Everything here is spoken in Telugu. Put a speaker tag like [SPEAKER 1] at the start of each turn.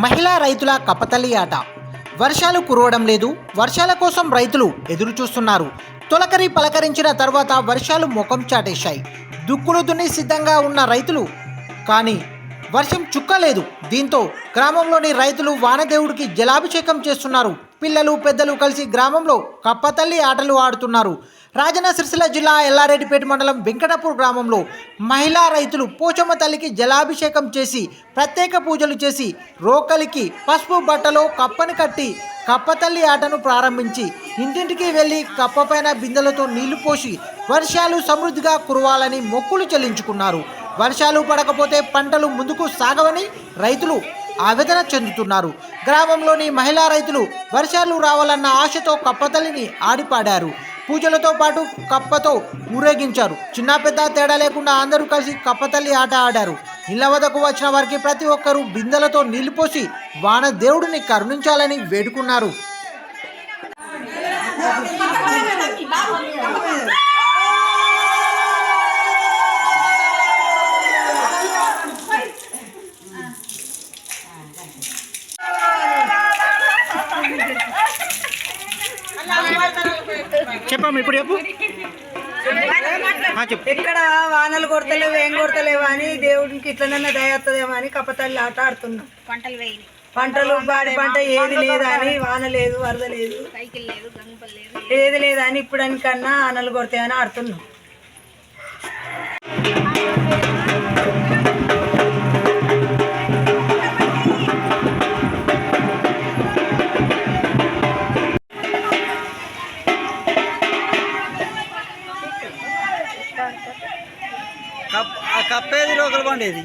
[SPEAKER 1] మహిళా రైతుల కప్పతల్లి ఆట. వర్షాలు కురవడం లేదు. వర్షాల కోసం రైతులు ఎదురు చూస్తున్నారు. తొలకరి పలకరించిన తర్వాత వర్షాలు ముఖం చాటేశాయి. దుక్కులు దున్ని సిద్ధంగా ఉన్న రైతులు కానీ వర్షం చుక్క లేదు. దీంతో గ్రామంలోని రైతులు వానదేవుడికి జలాభిషేకం చేస్తున్నారు. పిల్లలు పెద్దలు కలిసి గ్రామంలో కప్పతల్లి ఆటలు ఆడుతున్నారు. రాజన్న సిరిసిల్ల జిల్లా ఎల్లారెడ్డిపేట మండలం వెంకటాపూర్ గ్రామంలో మహిళా రైతులు పోచమ్మ తల్లికి జలాభిషేకం చేసి ప్రత్యేక పూజలు చేసి రోకలికి పసుపు బట్టలో కప్పని కట్టి కప్పతల్లి ఆటను ప్రారంభించి ఇంటింటికి వెళ్ళి కప్పపైన బిందెలతో నీళ్లు పోసి వర్షాలు సమృద్ధిగా కురవాలని మొక్కులు చెల్లించుకున్నారు. వర్షాలు పడకపోతే పంటలు ముందుకు సాగవని రైతులు ఆవేదన చెందుతున్నారు. గ్రామంలోని మహిళా రైతులు వర్షాలు రావాలన్న ఆశతో కప్పతల్లిని ఆడిపాడారు. పూజలతో పాటు కప్పతో ఊరేగించారు. చిన్న పెద్ద తేడా లేకుండా అందరూ కలిసి కప్పతల్లి ఆట ఆడారు. ఇళ్ల వద్దకు వచ్చిన వారికి ప్రతి ఒక్కరూ బిందెలతో నీళ్లు పోసి వాన దేవుడిని కరుణించాలని వేడుకున్నారు. చెప్పమ్మా, ఇప్పుడు చెప్పు.
[SPEAKER 2] ఇక్కడ వానలు కొడతలేవు, ఏం కొడతలేవు అని దేవుడికి ఇట్లనన్నా దయత్తదేమో అని కప్పతల్లి ఆట ఆడుతున్నాం. పంటలు బాడి పంట ఏది లేదని, వాన లేదు, వరద లేదు, ఏది లేదని ఇప్పుడు కన్నా ఆనలు కొడతాయని ఆడుతున్నాం.
[SPEAKER 3] కప్పేది రోకలు పండేది